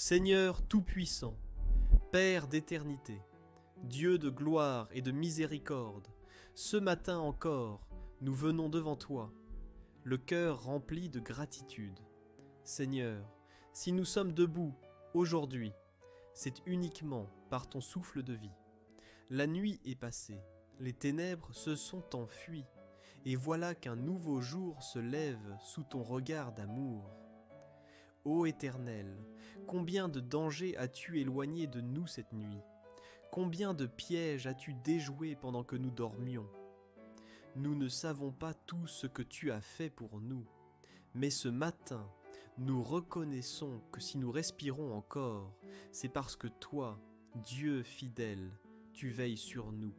Seigneur Tout-Puissant, Père d'éternité, Dieu de gloire et de miséricorde, ce matin encore, nous venons devant toi, le cœur rempli de gratitude. Seigneur, si nous sommes debout aujourd'hui, c'est uniquement par ton souffle de vie. La nuit est passée, les ténèbres se sont enfuies, et voilà qu'un nouveau jour se lève sous ton regard d'amour. Ô Éternel, combien de dangers as-tu éloignés de nous cette nuit? Combien de pièges as-tu déjoués pendant que nous dormions? Nous ne savons pas tout ce que tu as fait pour nous, mais ce matin, nous reconnaissons que si nous respirons encore, c'est parce que toi, Dieu fidèle, tu veilles sur nous.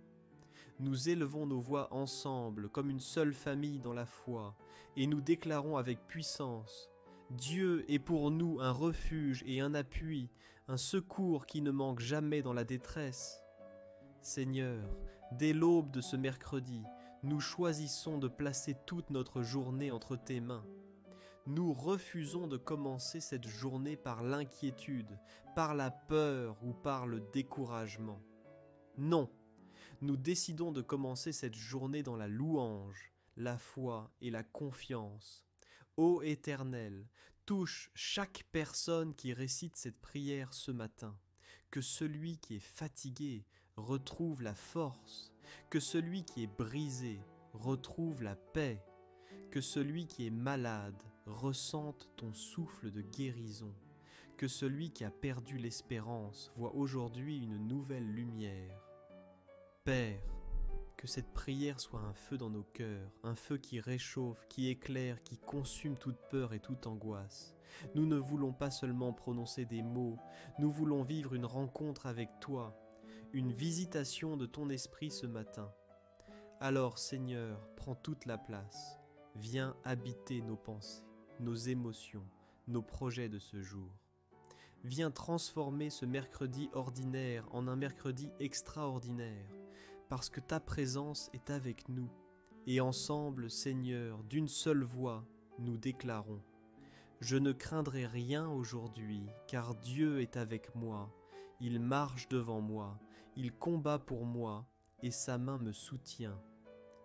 Nous élevons nos voix ensemble comme une seule famille dans la foi, et nous déclarons avec puissance: Dieu est pour nous un refuge et un appui, un secours qui ne manque jamais dans la détresse. Seigneur, dès l'aube de ce mercredi, nous choisissons de placer toute notre journée entre tes mains. Nous refusons de commencer cette journée par l'inquiétude, par la peur ou par le découragement. Non, nous décidons de commencer cette journée dans la louange, la foi et la confiance. Ô Éternel, touche chaque personne qui récite cette prière ce matin. Que celui qui est fatigué retrouve la force, que celui qui est brisé retrouve la paix, que celui qui est malade ressente ton souffle de guérison, que celui qui a perdu l'espérance voit aujourd'hui une nouvelle lumière. Père, que cette prière soit un feu dans nos cœurs, un feu qui réchauffe, qui éclaire, qui consume toute peur et toute angoisse. Nous ne voulons pas seulement prononcer des mots, nous voulons vivre une rencontre avec toi, une visitation de ton esprit ce matin. Alors Seigneur, prends toute la place, viens habiter nos pensées, nos émotions, nos projets de ce jour. Viens transformer ce mercredi ordinaire en un mercredi extraordinaire, parce que ta présence est avec nous. Et ensemble, Seigneur, d'une seule voix, nous déclarons: Je ne craindrai rien aujourd'hui, car Dieu est avec moi. Il marche devant moi, il combat pour moi, et sa main me soutient.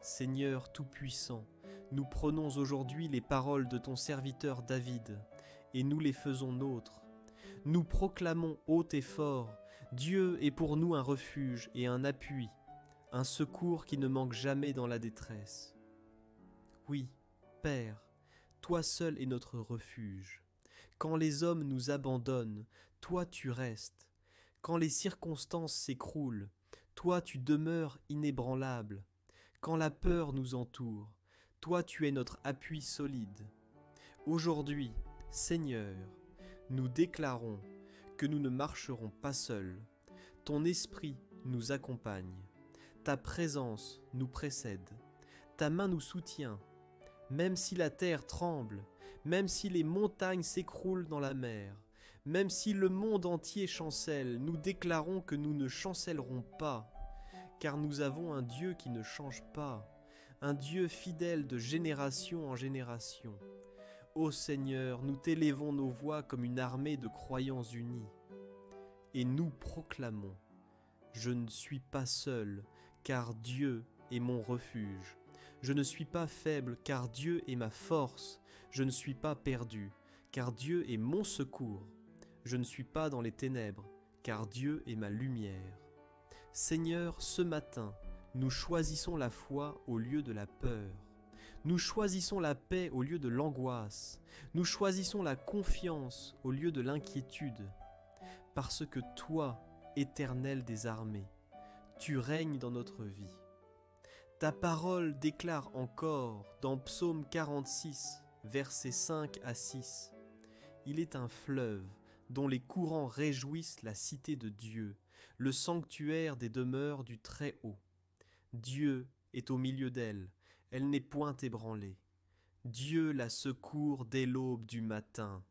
Seigneur Tout-Puissant, nous prenons aujourd'hui les paroles de ton serviteur David, et nous les faisons nôtres. Nous proclamons haut et fort: Dieu est pour nous un refuge et un appui, un secours qui ne manque jamais dans la détresse. Oui, Père, toi seul es notre refuge. Quand les hommes nous abandonnent, toi tu restes. Quand les circonstances s'écroulent, toi tu demeures inébranlable. Quand la peur nous entoure, toi tu es notre appui solide. Aujourd'hui, Seigneur, nous déclarons que nous ne marcherons pas seuls. Ton esprit nous accompagne. Ta présence nous précède. Ta main nous soutient. Même si la terre tremble, même si les montagnes s'écroulent dans la mer, même si le monde entier chancelle, nous déclarons que nous ne chancellerons pas, car nous avons un Dieu qui ne change pas, un Dieu fidèle de génération en génération. Ô Seigneur, nous t'élevons nos voix comme une armée de croyants unis. Et nous proclamons: Je ne suis pas seul, car Dieu est mon refuge. Je ne suis pas faible, car Dieu est ma force. Je ne suis pas perdu, car Dieu est mon secours. Je ne suis pas dans les ténèbres, car Dieu est ma lumière. Seigneur, ce matin, nous choisissons la foi au lieu de la peur. Nous choisissons la paix au lieu de l'angoisse. Nous choisissons la confiance au lieu de l'inquiétude. Parce que toi, Éternel des armées, tu règnes dans notre vie. Ta parole déclare encore dans Psaume 46, versets 5 à 6. Il est un fleuve dont les courants réjouissent la cité de Dieu, le sanctuaire des demeures du Très-Haut. Dieu est au milieu d'elle, elle n'est point ébranlée. Dieu la secourt dès l'aube du matin.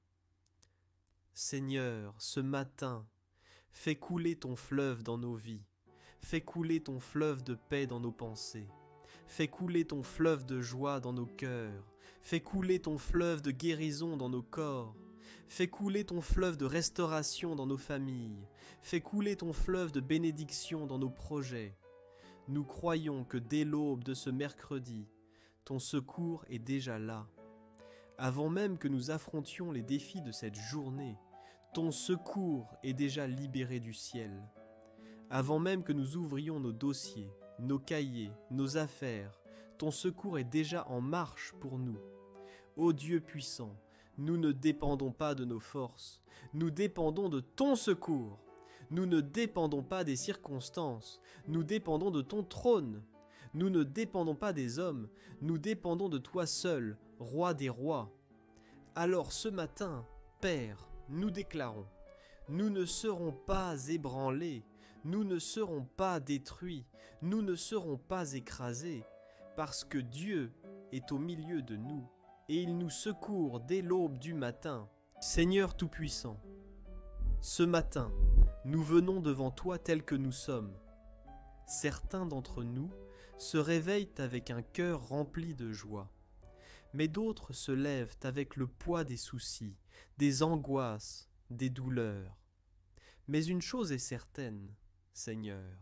Seigneur, ce matin, fais couler ton fleuve dans nos vies, fais couler ton fleuve de paix dans nos pensées, fais couler ton fleuve de joie dans nos cœurs, fais couler ton fleuve de guérison dans nos corps, Fais couler ton fleuve de restauration dans nos familles. Fais couler ton fleuve de bénédiction dans nos projets. Nous croyons que dès l'aube de ce mercredi, ton secours est déjà là. Avant même que nous affrontions les défis de cette journée, ton secours est déjà libéré du ciel. Avant même que nous ouvrions nos dossiers, nos cahiers, nos affaires, ton secours est déjà en marche pour nous. Ô Dieu puissant, nous ne dépendons pas de nos forces, nous dépendons de ton secours. Nous ne dépendons pas des circonstances, nous dépendons de ton trône. Nous ne dépendons pas des hommes, nous dépendons de toi seul, roi des rois. Alors ce matin, Père, nous déclarons, nous ne serons pas ébranlés, nous ne serons pas détruits, nous ne serons pas écrasés, parce que Dieu est au milieu de nous, et il nous secourt dès l'aube du matin. Seigneur Tout-Puissant, ce matin, nous venons devant toi tels que nous sommes. Certains d'entre nous se réveillent avec un cœur rempli de joie, mais d'autres se lèvent avec le poids des soucis, des angoisses, des douleurs. Mais une chose est certaine, Seigneur,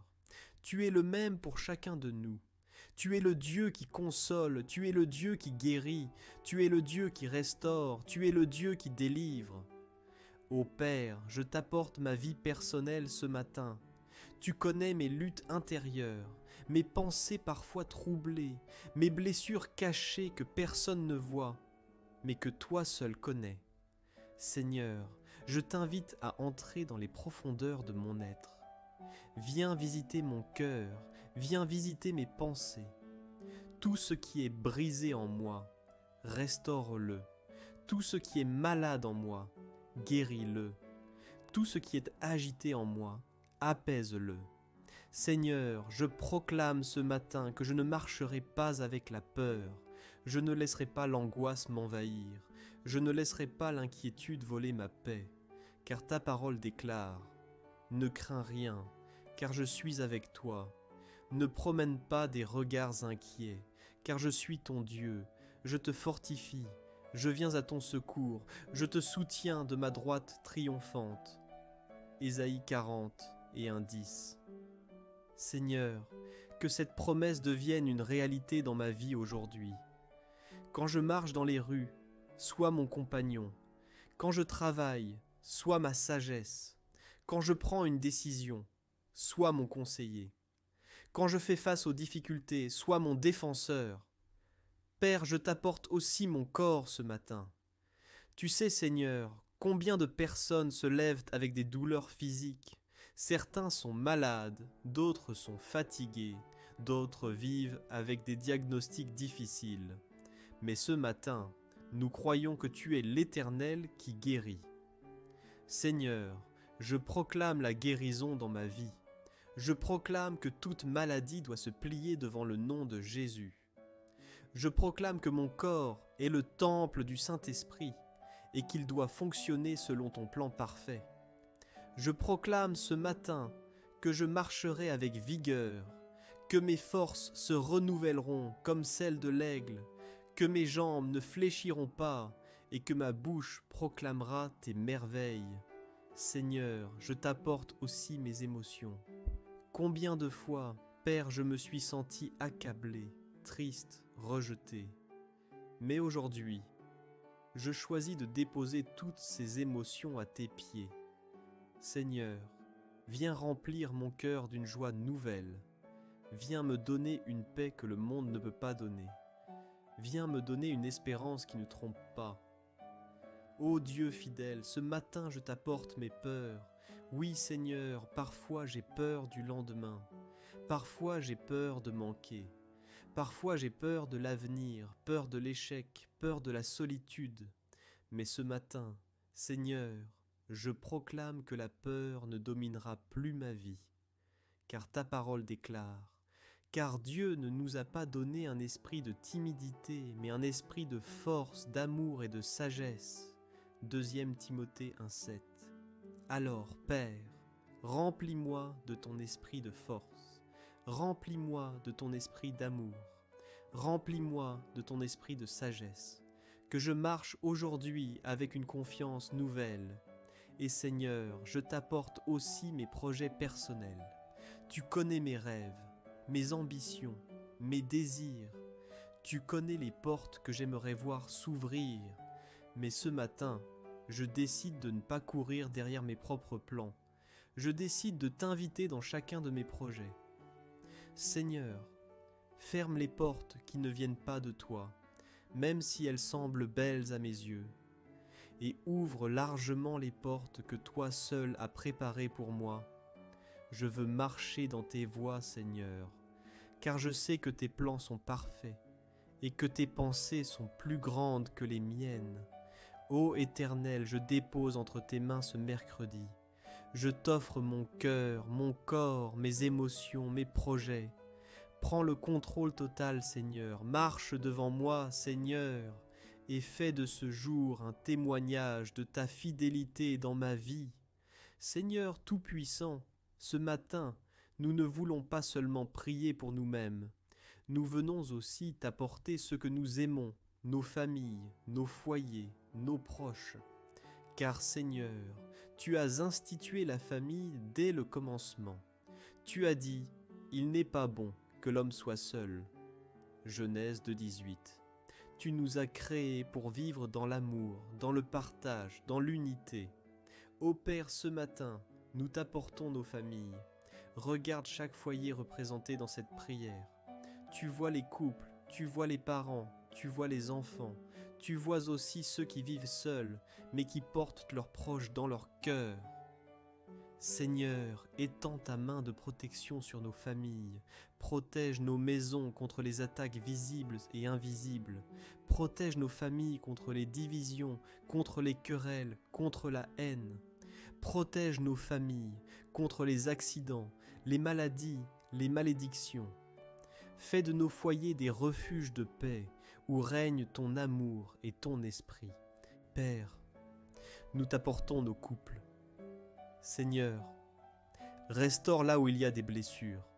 tu es le même pour chacun de nous. Tu es le Dieu qui console, tu es le Dieu qui guérit, tu es le Dieu qui restaure, tu es le Dieu qui délivre. Ô Père, je t'apporte ma vie personnelle ce matin. Tu connais mes luttes intérieures, mes pensées parfois troublées, mes blessures cachées que personne ne voit, mais que toi seul connais. Seigneur, je t'invite à entrer dans les profondeurs de mon être. Viens visiter mon cœur, viens visiter mes pensées. Tout ce qui est brisé en moi, restaure-le. Tout ce qui est malade en moi, guéris-le. Tout ce qui est agité en moi, apaise-le. Seigneur, je proclame ce matin que je ne marcherai pas avec la peur. Je ne laisserai pas l'angoisse m'envahir. Je ne laisserai pas l'inquiétude voler ma paix. Car ta parole déclare, ne crains rien, car je suis avec toi. Ne promène pas des regards inquiets, car je suis ton Dieu. Je te fortifie. Je viens à ton secours, je te soutiens de ma droite triomphante. Ésaïe 40 et 1:10. Seigneur, que cette promesse devienne une réalité dans ma vie aujourd'hui. Quand je marche dans les rues, sois mon compagnon. Quand je travaille, sois ma sagesse. Quand je prends une décision, sois mon conseiller. Quand je fais face aux difficultés, sois mon défenseur. Père, je t'apporte aussi mon corps ce matin. Tu sais, Seigneur, combien de personnes se lèvent avec des douleurs physiques. Certains sont malades, d'autres sont fatigués, d'autres vivent avec des diagnostics difficiles. Mais ce matin, nous croyons que tu es l'Éternel qui guérit. Seigneur, je proclame la guérison dans ma vie. Je proclame que toute maladie doit se plier devant le nom de Jésus. Je proclame que mon corps est le temple du Saint-Esprit et qu'il doit fonctionner selon ton plan parfait. Je proclame ce matin que je marcherai avec vigueur, que mes forces se renouvelleront comme celles de l'aigle, que mes jambes ne fléchiront pas et que ma bouche proclamera tes merveilles. Seigneur, je t'apporte aussi mes émotions. Combien de fois, Père, je me suis senti accablé, triste, rejeté. Mais aujourd'hui, je choisis de déposer toutes ces émotions à tes pieds. Seigneur, viens remplir mon cœur d'une joie nouvelle. Viens me donner une paix que le monde ne peut pas donner. Viens me donner une espérance qui ne trompe pas. Ô Dieu fidèle, ce matin je t'apporte mes peurs. Oui Seigneur, parfois j'ai peur du lendemain. Parfois j'ai peur de manquer. Parfois j'ai peur de l'avenir, peur de l'échec, peur de la solitude. Mais ce matin, Seigneur, je proclame que la peur ne dominera plus ma vie. Car ta parole déclare, car Dieu ne nous a pas donné un esprit de timidité, mais un esprit de force, d'amour et de sagesse. 2 Timothée 1:7. Alors, Père, remplis-moi de ton esprit de force. Remplis-moi de ton esprit d'amour. Remplis-moi de ton esprit de sagesse. que je marche aujourd'hui avec une confiance nouvelle. Et Seigneur, je t'apporte aussi mes projets personnels. Tu connais mes rêves, mes ambitions, mes désirs. Tu connais les portes que j'aimerais voir s'ouvrir. Mais ce matin, je décide de ne pas courir derrière mes propres plans. Je décide de t'inviter dans chacun de mes projets. Seigneur, ferme les portes qui ne viennent pas de toi, même si elles semblent belles à mes yeux, et ouvre largement les portes que toi seul as préparées pour moi. Je veux marcher dans tes voies, Seigneur, car je sais que tes plans sont parfaits, et que tes pensées sont plus grandes que les miennes. Ô Éternel, je dépose entre tes mains ce mercredi. Je t'offre mon cœur, mon corps, mes émotions, mes projets. Prends le contrôle total, Seigneur. Marche devant moi, Seigneur, et fais de ce jour un témoignage de ta fidélité dans ma vie. Seigneur Tout-Puissant, ce matin, nous ne voulons pas seulement prier pour nous-mêmes. Nous venons aussi t'apporter ce que nous aimons, nos familles, nos foyers, nos proches. Car Seigneur, tu as institué la famille dès le commencement. Tu as dit, il n'est pas bon que l'homme soit seul. Genèse 2,18. Tu nous as créés pour vivre dans l'amour, dans le partage, dans l'unité. Ô Père, ce matin, nous t'apportons nos familles. Regarde chaque foyer représenté dans cette prière. Tu vois les couples, tu vois les parents, tu vois les enfants. Tu vois aussi ceux qui vivent seuls, mais qui portent leurs proches dans leur cœur. Seigneur, étends ta main de protection sur nos familles. Protège nos maisons contre les attaques visibles et invisibles. Protège nos familles contre les divisions, contre les querelles, contre la haine. Protège nos familles contre les accidents, les maladies, les malédictions. Fais de nos foyers des refuges de paix, où règne ton amour et ton esprit. Père, nous t'apportons nos couples. Seigneur, restaure là où il y a des blessures.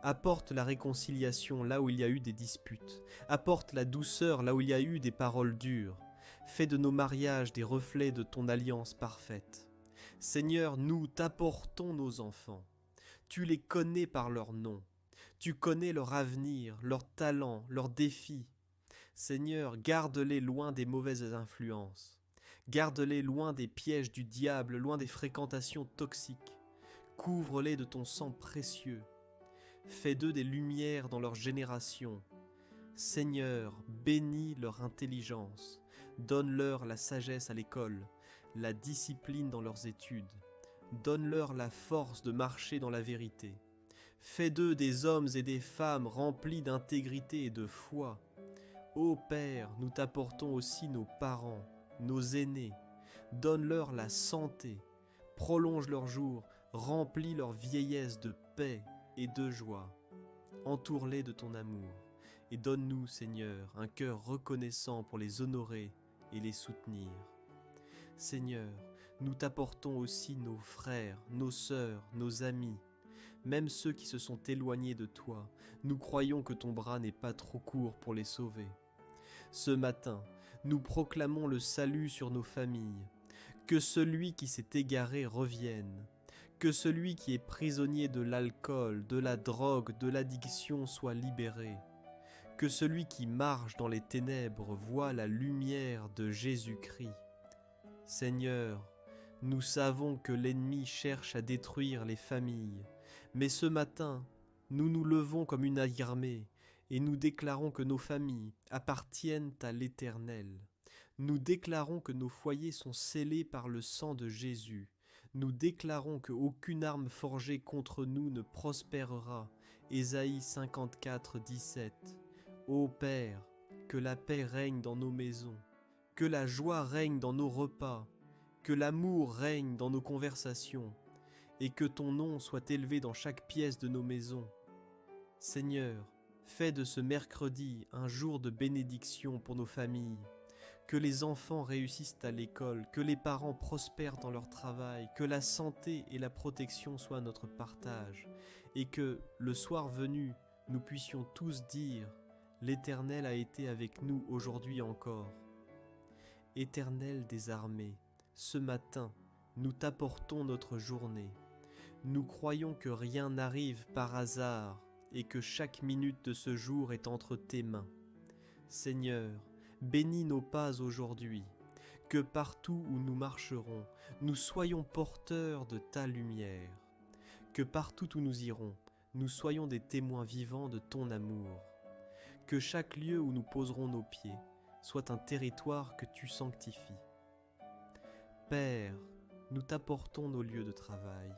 Apporte la réconciliation là où il y a eu des disputes. Apporte la douceur là où il y a eu des paroles dures. Fais de nos mariages des reflets de ton alliance parfaite. Seigneur, nous t'apportons nos enfants. Tu les connais par leur nom. Tu connais leur avenir, leurs talents, leurs défis. Seigneur, garde-les loin des mauvaises influences. Garde-les loin des pièges du diable, loin des fréquentations toxiques. Couvre-les de ton sang précieux. Fais d'eux des lumières dans leur génération. Seigneur, bénis leur intelligence. Donne-leur la sagesse à l'école, la discipline dans leurs études. Donne-leur la force de marcher dans la vérité. Fais d'eux des hommes et des femmes remplis d'intégrité et de foi. Ô Père, nous t'apportons aussi nos parents, nos aînés. Donne-leur la santé, prolonge leurs jours, remplis leur vieillesse de paix et de joie. Entoure-les de ton amour et donne-nous, Seigneur, un cœur reconnaissant pour les honorer et les soutenir. Seigneur, nous t'apportons aussi nos frères, nos sœurs, nos amis, même ceux qui se sont éloignés de toi. Nous croyons que ton bras n'est pas trop court pour les sauver. Ce matin, nous proclamons le salut sur nos familles. Que celui qui s'est égaré revienne. Que celui qui est prisonnier de l'alcool, de la drogue, de l'addiction soit libéré. Que celui qui marche dans les ténèbres voie la lumière de Jésus-Christ. Seigneur, nous savons que l'ennemi cherche à détruire les familles, mais ce matin, nous nous levons comme une armée et nous déclarons que nos familles appartiennent à l'Éternel. Nous déclarons que nos foyers sont scellés par le sang de Jésus. Nous déclarons qu'aucune arme forgée contre nous ne prospérera. Ésaïe 54, 17. Ô Père, que la paix règne dans nos maisons, que la joie règne dans nos repas, que l'amour règne dans nos conversations, et que ton nom soit élevé dans chaque pièce de nos maisons. Seigneur, fais de ce mercredi un jour de bénédiction pour nos familles, que les enfants réussissent à l'école, que les parents prospèrent dans leur travail, que la santé et la protection soient notre partage, et que, le soir venu, nous puissions tous dire « L'Éternel a été avec nous aujourd'hui encore ». Éternel des armées, ce matin, nous t'apportons notre journée. Nous croyons que rien n'arrive par hasard et que chaque minute de ce jour est entre tes mains. Seigneur, bénis nos pas aujourd'hui, que partout où nous marcherons, nous soyons porteurs de ta lumière. Que partout où nous irons, nous soyons des témoins vivants de ton amour. Que chaque lieu où nous poserons nos pieds soit un territoire que tu sanctifies. Père, nous t'apportons nos lieux de travail.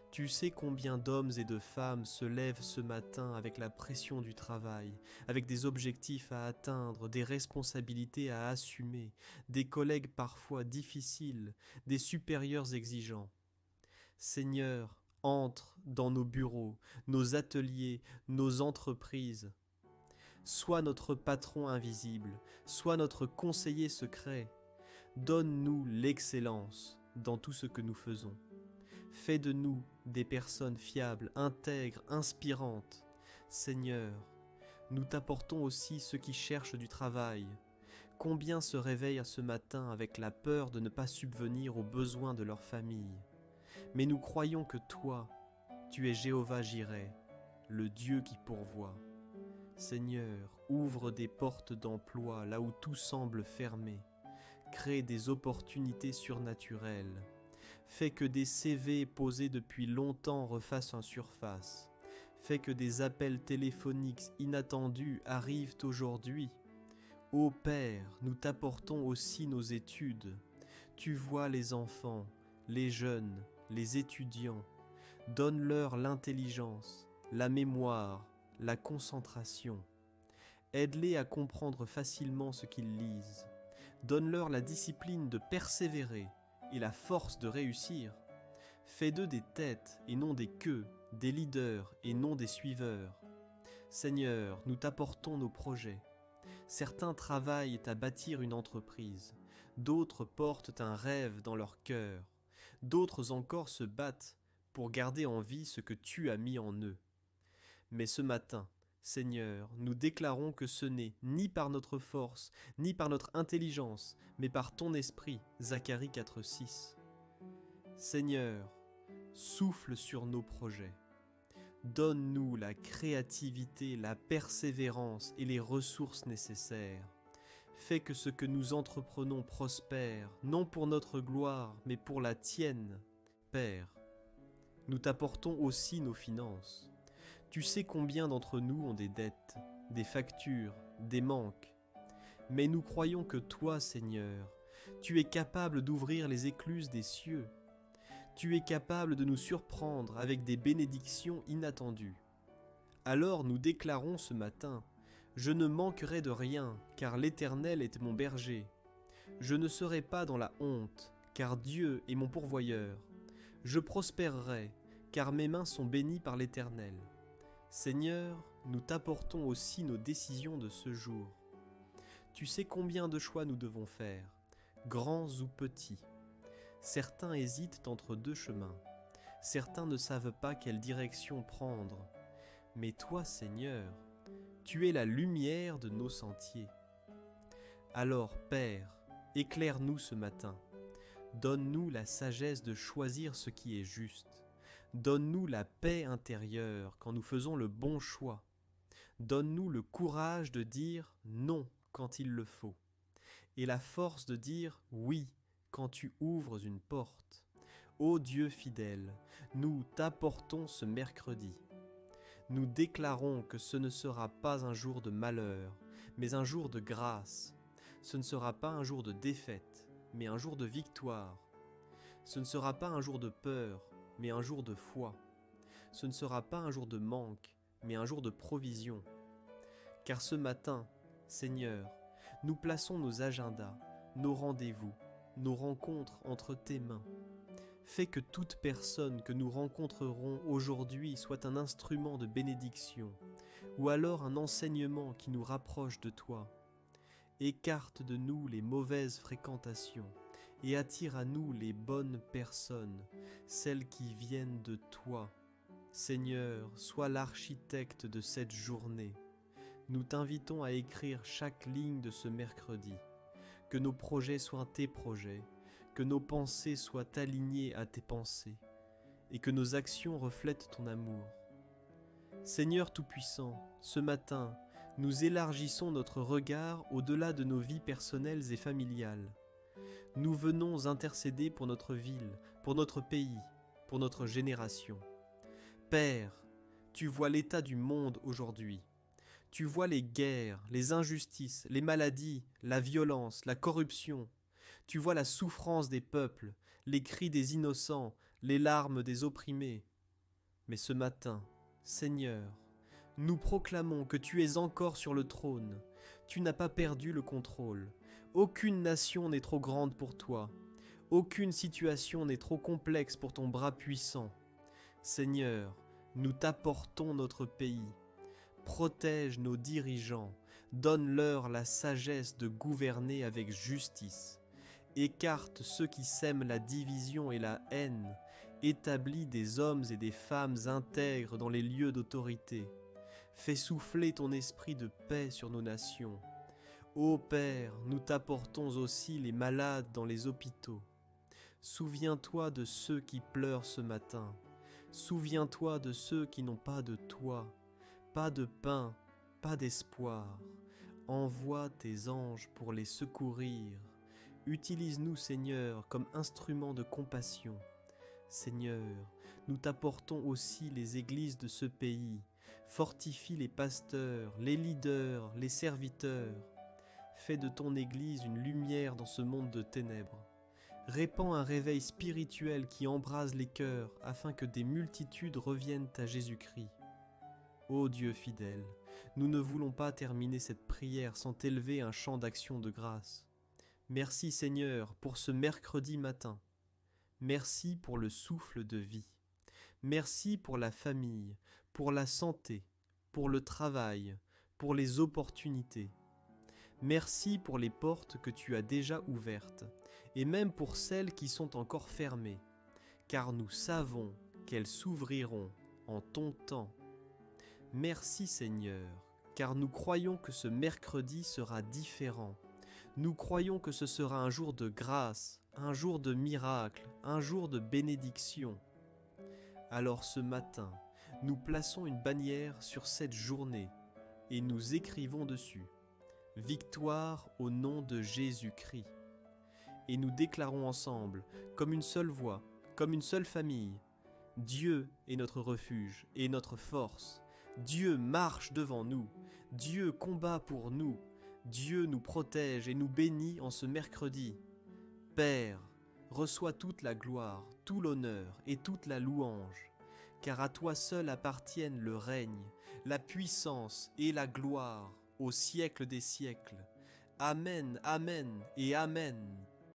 Tu sais combien d'hommes et de femmes se lèvent ce matin avec la pression du travail, avec des objectifs à atteindre, des responsabilités à assumer, des collègues parfois difficiles, des supérieurs exigeants. Seigneur, entre dans nos bureaux, nos ateliers, nos entreprises. Sois notre patron invisible, sois notre conseiller secret. Donne-nous l'excellence dans tout ce que nous faisons. Fais de nous des personnes fiables, intègres, inspirantes. Seigneur, nous t'apportons aussi ceux qui cherchent du travail. Combien se réveillent ce matin avec la peur de ne pas subvenir aux besoins de leur famille. Mais nous croyons que toi, tu es Jéhovah Jireh, le Dieu qui pourvoit. Seigneur, ouvre des portes d'emploi là où tout semble fermé. Crée des opportunités surnaturelles. Fais que des CV posés depuis longtemps refassent en surface. Fais que des appels téléphoniques inattendus arrivent aujourd'hui. Ô Père, nous t'apportons aussi nos études. Tu vois les enfants, les jeunes, les étudiants. Donne-leur l'intelligence, la mémoire, la concentration. Aide-les à comprendre facilement ce qu'ils lisent. Donne-leur la discipline de persévérer et la force de réussir. Fais d'eux des têtes et non des queues, des leaders et non des suiveurs. Seigneur, nous t'apportons nos projets. Certains travaillent à bâtir une entreprise, d'autres portent un rêve dans leur cœur, d'autres encore se battent pour garder en vie ce que tu as mis en eux. Mais ce matin, Seigneur, nous déclarons que ce n'est ni par notre force, ni par notre intelligence, mais par ton esprit, Zacharie 4,6. Seigneur, souffle sur nos projets. Donne-nous la créativité, la persévérance et les ressources nécessaires. Fais que ce que nous entreprenons prospère, non pour notre gloire, mais pour la tienne. Père, nous t'apportons aussi nos finances. Tu sais combien d'entre nous ont des dettes, des factures, des manques. Mais nous croyons que toi, Seigneur, tu es capable d'ouvrir les écluses des cieux. Tu es capable de nous surprendre avec des bénédictions inattendues. Alors nous déclarons ce matin, « Je ne manquerai de rien, car l'Éternel est mon berger. Je ne serai pas dans la honte, car Dieu est mon pourvoyeur. Je prospérerai, car mes mains sont bénies par l'Éternel. » Seigneur, nous t'apportons aussi nos décisions de ce jour. Tu sais combien de choix nous devons faire, grands ou petits. Certains hésitent entre deux chemins. Certains ne savent pas quelle direction prendre. Mais toi, Seigneur, tu es la lumière de nos sentiers. Alors, Père, éclaire-nous ce matin. Donne-nous la sagesse de choisir ce qui est juste. Donne-nous la paix intérieure quand nous faisons le bon choix. Donne-nous le courage de dire non quand il le faut. Et la force de dire oui quand tu ouvres une porte. Ô Dieu fidèle, nous t'apportons ce mercredi. Nous déclarons que ce ne sera pas un jour de malheur, mais un jour de grâce. Ce ne sera pas un jour de défaite, mais un jour de victoire. Ce ne sera pas un jour de peur, mais un jour de foi. Ce ne sera pas un jour de manque, mais un jour de provision. Car ce matin, Seigneur, nous plaçons nos agendas, nos rendez-vous, nos rencontres entre tes mains. Fais que toute personne que nous rencontrerons aujourd'hui soit un instrument de bénédiction, ou alors un enseignement qui nous rapproche de toi. Écarte de nous les mauvaises fréquentations, et attire à nous les bonnes personnes, celles qui viennent de toi. Seigneur, sois l'architecte de cette journée. Nous t'invitons à écrire chaque ligne de ce mercredi. que nos projets soient tes projets, que nos pensées soient alignées à tes pensées, et que nos actions reflètent ton amour. Seigneur Tout-Puissant, ce matin, nous élargissons notre regard au-delà de nos vies personnelles et familiales. Nous venons intercéder pour notre ville, pour notre pays, pour notre génération. Père, tu vois l'état du monde aujourd'hui. Tu vois les guerres, les injustices, les maladies, la violence, la corruption. Tu vois la souffrance des peuples, les cris des innocents, les larmes des opprimés. Mais ce matin, Seigneur, nous proclamons que tu es encore sur le trône. Tu n'as pas perdu le contrôle. Aucune nation n'est trop grande pour toi. Aucune situation n'est trop complexe pour ton bras puissant. Seigneur, nous t'apportons notre pays. Protège nos dirigeants. Donne-leur la sagesse de gouverner avec justice. Écarte ceux qui sèment la division et la haine. Établis des hommes et des femmes intègres dans les lieux d'autorité. Fais souffler ton esprit de paix sur nos nations. Ô Père, nous t'apportons aussi les malades dans les hôpitaux. Souviens-toi de ceux qui pleurent ce matin. Souviens-toi de ceux qui n'ont pas de toi, pas de pain, pas d'espoir. Envoie tes anges pour les secourir. Utilise-nous, Seigneur, comme instruments de compassion. Seigneur, nous t'apportons aussi les églises de ce pays. Fortifie les pasteurs, les leaders, les serviteurs. Fais de ton Église une lumière dans ce monde de ténèbres. Répands un réveil spirituel qui embrase les cœurs afin que des multitudes reviennent à Jésus-Christ. Ô Dieu fidèle, nous ne voulons pas terminer cette prière sans t'élever un chant d'action de grâce. Merci Seigneur pour ce mercredi matin. Merci pour le souffle de vie. Merci pour la famille, pour la santé, pour le travail, pour les opportunités. Merci pour les portes que tu as déjà ouvertes, et même pour celles qui sont encore fermées, car nous savons qu'elles s'ouvriront en ton temps. Merci Seigneur, car nous croyons que ce mercredi sera différent. Nous croyons que ce sera un jour de grâce, un jour de miracle, un jour de bénédiction. Alors ce matin, nous plaçons une bannière sur cette journée et nous écrivons dessus « Victoire au nom de Jésus-Christ ». Et nous déclarons ensemble, comme une seule voix, comme une seule famille, « Dieu est notre refuge et notre force. Dieu marche devant nous. Dieu combat pour nous. Dieu nous protège et nous bénit en ce mercredi. Père, reçois toute la gloire, tout l'honneur et toute la louange, car à toi seul appartiennent le règne, la puissance et la gloire au siècle des siècles. Amen, amen et amen.